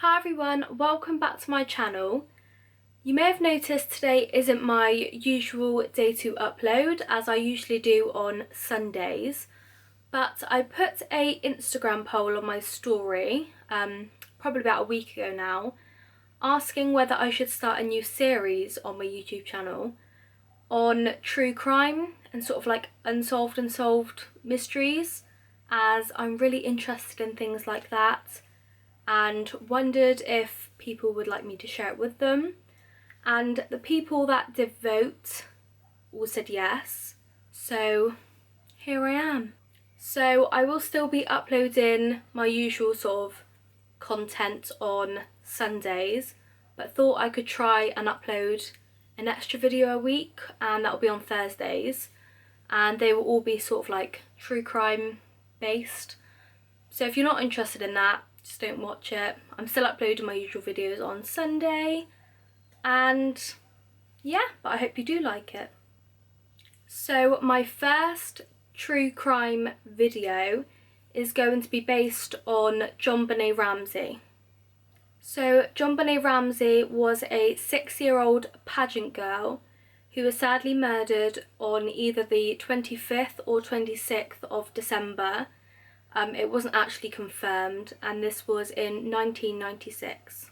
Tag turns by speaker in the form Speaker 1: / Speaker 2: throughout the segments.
Speaker 1: Hi everyone, welcome back to my channel. You may have noticed today isn't my usual day to upload as I usually do on Sundays, but I put a Instagram poll on my story probably about a week ago now, asking whether I should start a new series on my YouTube channel on true crime and sort of like unsolved and solved mysteries, as I'm really interested in things like that and wondered if people would like me to share it with them. And the people that did vote all said yes, so here I am. So I will still be uploading my usual sort of content on Sundays, but thought I could try and upload an extra video a week, and that will be on Thursdays, and they will all be sort of like true crime based. So if you're not interested in that, just don't watch it. I'm still uploading my usual videos on Sunday, and yeah, but I hope you do like it. So my first true crime video is going to be based on JonBenet Ramsey. So JonBenet Ramsey was a 6-year-old pageant girl who was sadly murdered on either the 25th or 26th of December. It wasn't actually confirmed, and this was in 1996.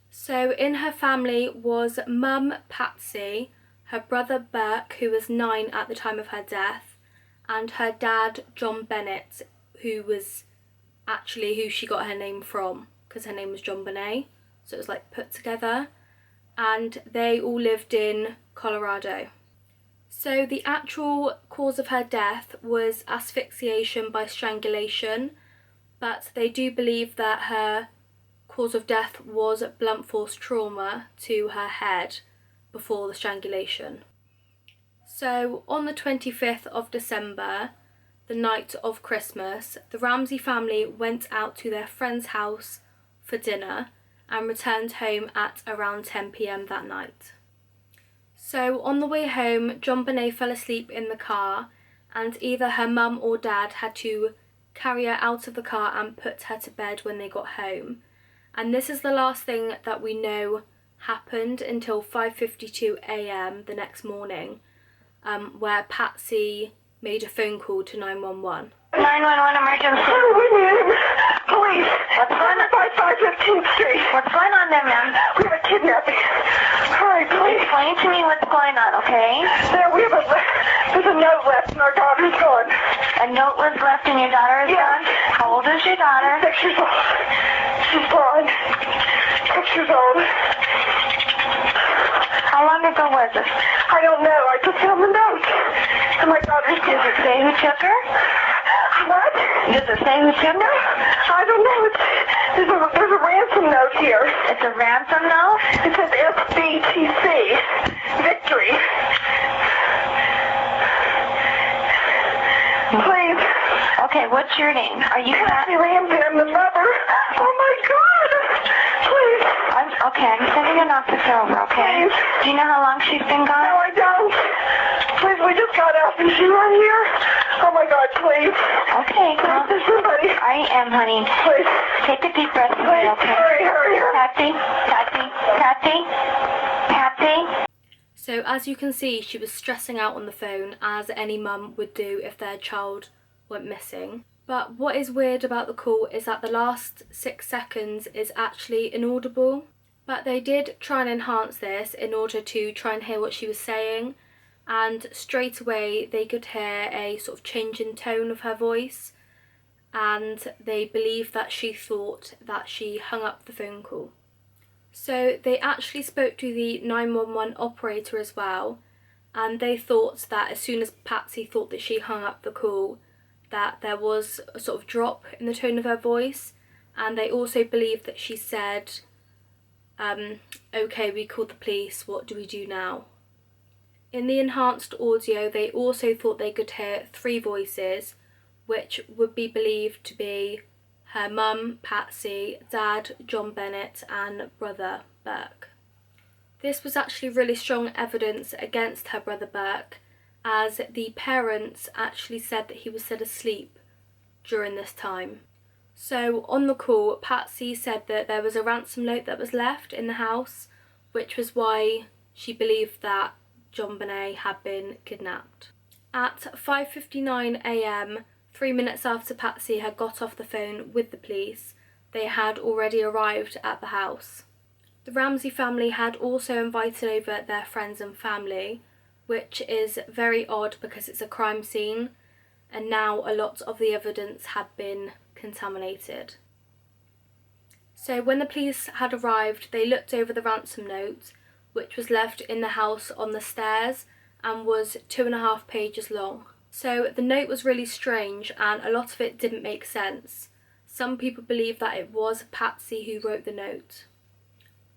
Speaker 1: So in her family was mum Patsy, her brother Burke, who was 9 at the time of her death, and her dad JonBenet, who was actually who she got her name from, because her name was JonBenet, so it was like put together, and they all lived in Colorado. So the actual cause of her death was asphyxiation by strangulation, but they do believe that her cause of death was blunt force trauma to her head before the strangulation. So on the 25th of December, the night of Christmas, the Ramsey family went out to their friend's house for dinner and returned home at around 10 p.m. that night. So on the way home, JonBenet fell asleep in the car, and either her mum or dad had to carry her out of the car and put her to bed when they got home. And this is the last thing that we know happened until 5:52 a.m. the next morning, where Patsy made a phone call to 911.
Speaker 2: 911 emergency.
Speaker 3: Police.
Speaker 2: What's going on?
Speaker 3: 515th Street.
Speaker 2: What's going on there, ma'am?
Speaker 3: We have a kidnapping. Hurry, please.
Speaker 2: Explain to me what's going on, okay?
Speaker 3: There's a note left and our daughter's gone.
Speaker 2: A note was left and your daughter is gone? How old is your daughter?
Speaker 3: 6 years old. She's gone. 6 years old.
Speaker 2: How long ago was this?
Speaker 3: I don't know. I just found the note. And my daughter's
Speaker 2: Does it say who took her?
Speaker 3: What?
Speaker 2: Does it say who took her?
Speaker 3: I don't know. There's a ransom note here.
Speaker 2: It's a ransom note?
Speaker 3: It says SBTC. Victory. Please.
Speaker 2: Okay, what's your name? Are you
Speaker 3: Patsy Ramsey, I'm the mother. Oh my God. Please.
Speaker 2: I'm sending an officer over, okay?
Speaker 3: Please.
Speaker 2: Do you know how long she's been gone?
Speaker 3: No, I don't. Please, we just got out. Is she right here? Oh my God, please.
Speaker 2: Okay,
Speaker 3: Please, there's somebody.
Speaker 2: I am, honey.
Speaker 3: Please.
Speaker 2: Take a deep breath for me,
Speaker 3: Please,
Speaker 2: okay?
Speaker 3: hurry.
Speaker 2: Patsy.
Speaker 1: So as you can see, she was stressing out on the phone, as any mum would do if their child went missing. But what is weird about the call is that the last 6 seconds is actually inaudible. But they did try and enhance this in order to try and hear what she was saying, and straight away they could hear a sort of change in tone of her voice, and they believed that she thought that she hung up the phone call. So they actually spoke to the 911 operator as well, and they thought that as soon as Patsy thought that she hung up the call, that there was a sort of drop in the tone of her voice, and they also believed that she said, okay, we called the police, what do we do now? In the enhanced audio, they also thought they could hear 3 voices, which would be believed to be her mum, Patsy, dad, JonBenet, and brother, Burke. This was actually really strong evidence against her brother Burke, as the parents actually said that he was still asleep during this time. So on the call, Patsy said that there was a ransom note that was left in the house, which was why she believed that JonBenet had been kidnapped. At 5:59 a.m, 3 minutes after Patsy had got off the phone with the police, they had already arrived at the house. The Ramsey family had also invited over their friends and family, which is very odd because it's a crime scene, and now a lot of the evidence had been contaminated. So when the police had arrived, they looked over the ransom note, which was left in the house on the stairs and was 2.5 pages long. So the note was really strange and a lot of it didn't make sense. Some people believe that it was Patsy who wrote the note.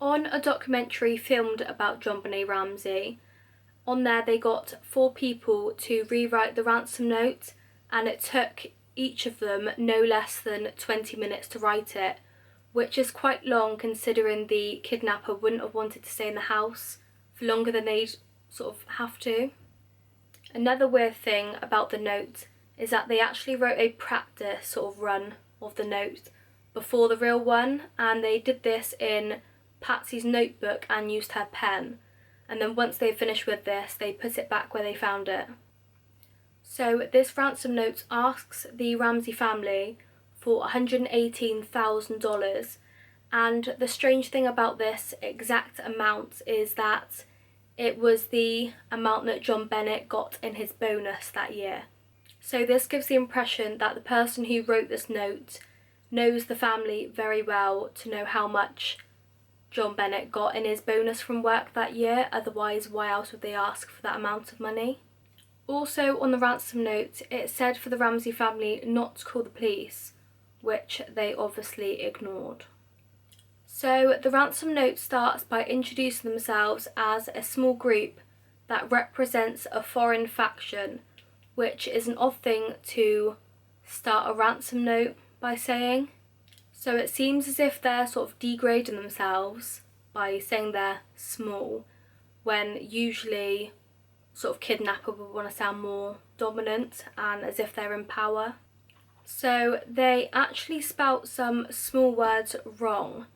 Speaker 1: On a documentary filmed about JonBenet Ramsey, on there they got 4 people to rewrite the ransom note, and it took each of them no less than 20 minutes to write it, which is quite long considering the kidnapper wouldn't have wanted to stay in the house for longer than they'd sort of have to. Another weird thing about the note is that they actually wrote a practice sort of run of the note before the real one, and they did this in Patsy's notebook and used her pen, and then once they finished with this they put it back where they found it. So this ransom note asks the Ramsey family for $118,000, and the strange thing about this exact amount is that it was the amount that JonBenet got in his bonus that year. So this gives the impression that the person who wrote this note knows the family very well to know how much JonBenet got in his bonus from work that year, otherwise why else would they ask for that amount of money? Also on the ransom note, it said for the Ramsey family not to call the police, which they obviously ignored. So the ransom note starts by introducing themselves as a small group that represents a foreign faction, which is an odd thing to start a ransom note by saying. So it seems as if they're sort of degrading themselves by saying they're small, when usually sort of kidnapper would want to sound more dominant and as if they're in power. So they actually spelt some small words wrong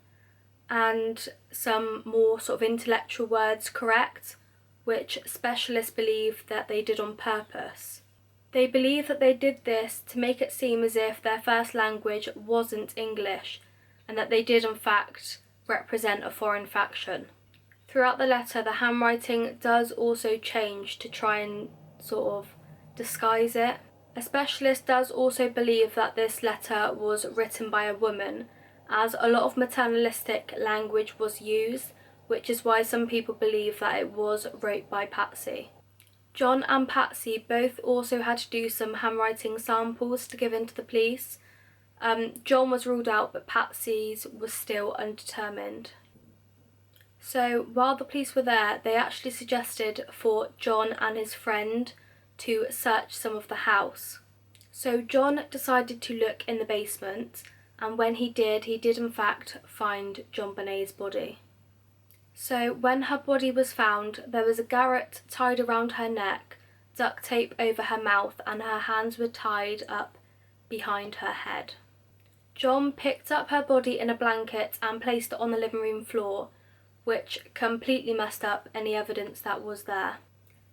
Speaker 1: and some more sort of intellectual words correct, which specialists believe that they did on purpose. They believe that they did this to make it seem as if their first language wasn't English and that they did in fact represent a foreign faction. Throughout the letter, the handwriting does also change to try and sort of disguise it. A specialist does also believe that this letter was written by a woman, as a lot of maternalistic language was used, which is why some people believe that it was wrote by Patsy. John and Patsy both also had to do some handwriting samples to give in to the police. John was ruled out, but Patsy's was still undetermined. So while the police were there, they actually suggested for John and his friend to search some of the house. So John decided to look in the basement, and when he did in fact find JonBenet's body. So when her body was found, there was a garrote tied around her neck, duct tape over her mouth, and her hands were tied up behind her head. John picked up her body in a blanket and placed it on the living room floor, which completely messed up any evidence that was there.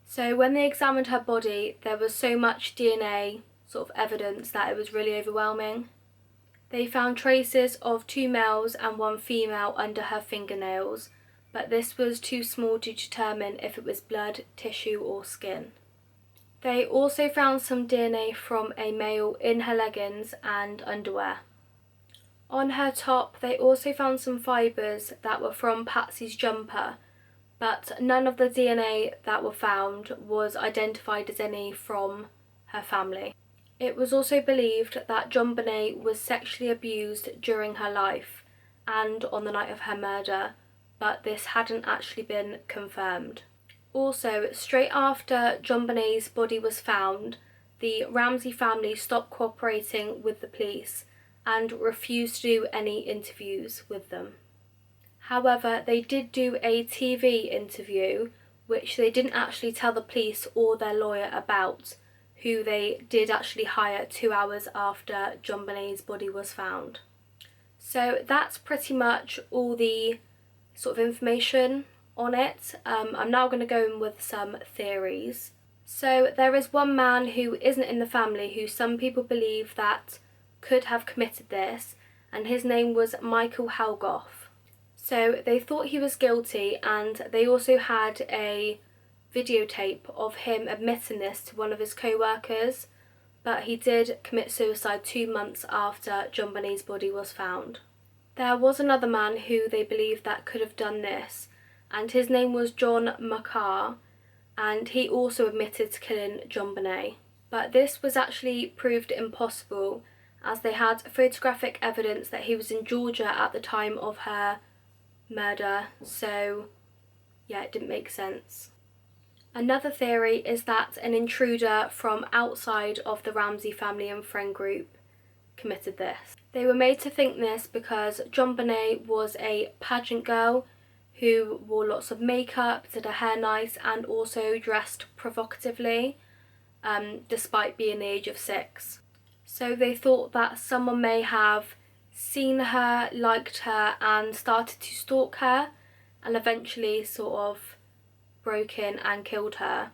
Speaker 1: So when they examined her body, there was so much DNA sort of evidence that it was really overwhelming. They found traces of 2 males and 1 female under her fingernails, but this was too small to determine if it was blood, tissue or skin. They also found some DNA from a male in her leggings and underwear. On her top, they also found some fibres that were from Patsy's jumper, but none of the DNA that were found was identified as any from her family. It was also believed that JonBenet was sexually abused during her life and on the night of her murder, but this hadn't actually been confirmed. Also, straight after JonBenet's body was found, the Ramsey family stopped cooperating with the police and refused to do any interviews with them. However, they did do a TV interview, which they didn't actually tell the police or their lawyer about, who they did actually hire 2 hours after JonBenet's body was found. So that's pretty much all the sort of information on it. I'm now going to go in with some theories. So there is one man who isn't in the family who some people believe that could have committed this, and his name was Michael Helgoff. So they thought he was guilty, and they also had a videotape of him admitting this to one of his co-workers, but he did commit suicide 2 months after JonBenet's body was found. There was another man who they believe that could have done this, and his name was John McCarr, and he also admitted to killing JonBenet. But this was actually proved impossible, as they had photographic evidence that he was in Georgia at the time of her murder, so yeah, it didn't make sense. Another theory is that an intruder from outside of the Ramsey family and friend group committed this. They were made to think this because JonBenet was a pageant girl who wore lots of makeup, did her hair nice, and also dressed provocatively, despite being the age of 6. So they thought that someone may have seen her, liked her, and started to stalk her, and eventually sort of broke in and killed her,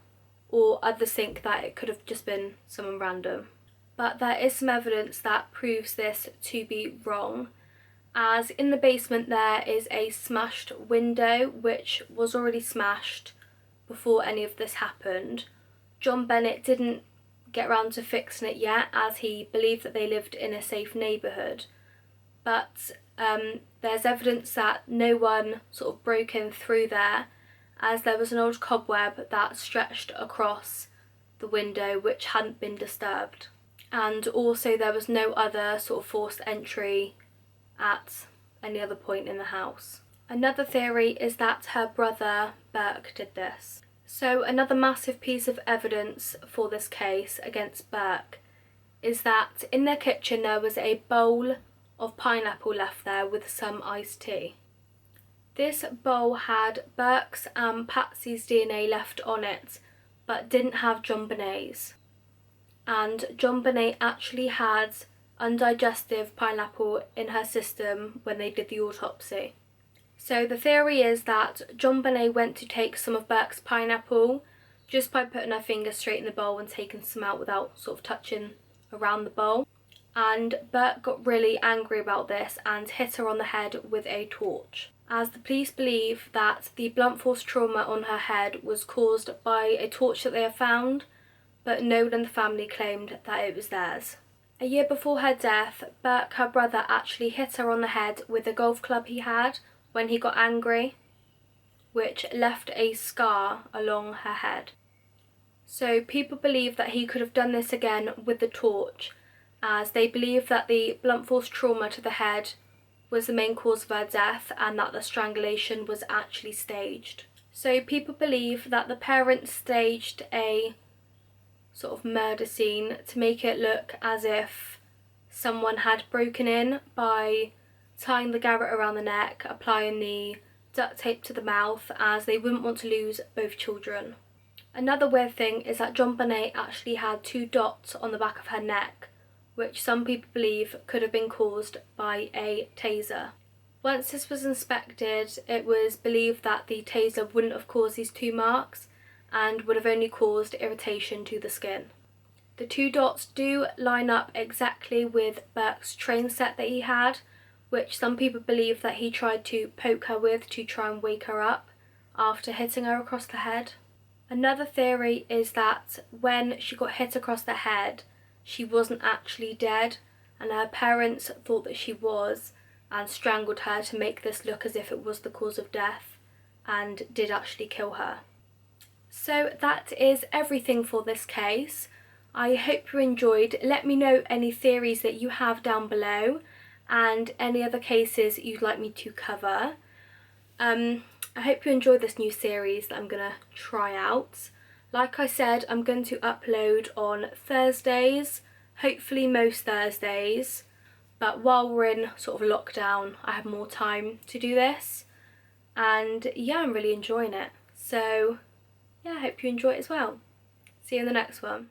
Speaker 1: or others think that it could have just been someone random. But there is some evidence that proves this to be wrong, as in the basement there is a smashed window which was already smashed before any of this happened. JonBenet didn't get around to fixing it yet, as he believed that they lived in a safe neighbourhood, but there's evidence that no one sort of broke in through there, as there was an old cobweb that stretched across the window which hadn't been disturbed, and also there was no other sort of forced entry at any other point in the house. Another theory is that her brother Burke did this. So another massive piece of evidence for this case against Burke is that in their kitchen there was a bowl of pineapple left there with some iced tea. This bowl had Burke's and Patsy's DNA left on it, but didn't have JonBenet's. And JonBenet actually had undigested pineapple in her system when they did the autopsy. So the theory is that JonBenet went to take some of Burke's pineapple just by putting her finger straight in the bowl and taking some out without sort of touching around the bowl. And Burke got really angry about this and hit her on the head with a torch, as the police believe that the blunt force trauma on her head was caused by a torch that they have found, but no one in the family claimed that it was theirs. A year before her death, Burke, her brother, actually hit her on the head with a golf club he had when he got angry, which left a scar along her head. So people believe that he could have done this again with the torch, as they believe that the blunt force trauma to the head was the main cause of her death and that the strangulation was actually staged. So people believe that the parents staged a sort of murder scene to make it look as if someone had broken in by tying the garrote around the neck, applying the duct tape to the mouth, as they wouldn't want to lose both children. Another weird thing is that JonBenet actually had 2 dots on the back of her neck, which some people believe could have been caused by a taser. Once this was inspected, it was believed that the taser wouldn't have caused these 2 marks and would have only caused irritation to the skin. The 2 dots do line up exactly with Burke's train set that he had, which some people believe that he tried to poke her with to try and wake her up after hitting her across the head. Another theory is that when she got hit across the head, she wasn't actually dead, and her parents thought that she was and strangled her to make this look as if it was the cause of death, and did actually kill her. So that is everything for this case. I hope you enjoyed. Let me know any theories that you have down below and any other cases you'd like me to cover. I hope you enjoyed this new series that I'm going to try out. Like I said, I'm going to upload on Thursdays, hopefully most Thursdays, but while we're in sort of lockdown I have more time to do this, and yeah, I'm really enjoying it. So yeah, I hope you enjoy it as well. See you in the next one.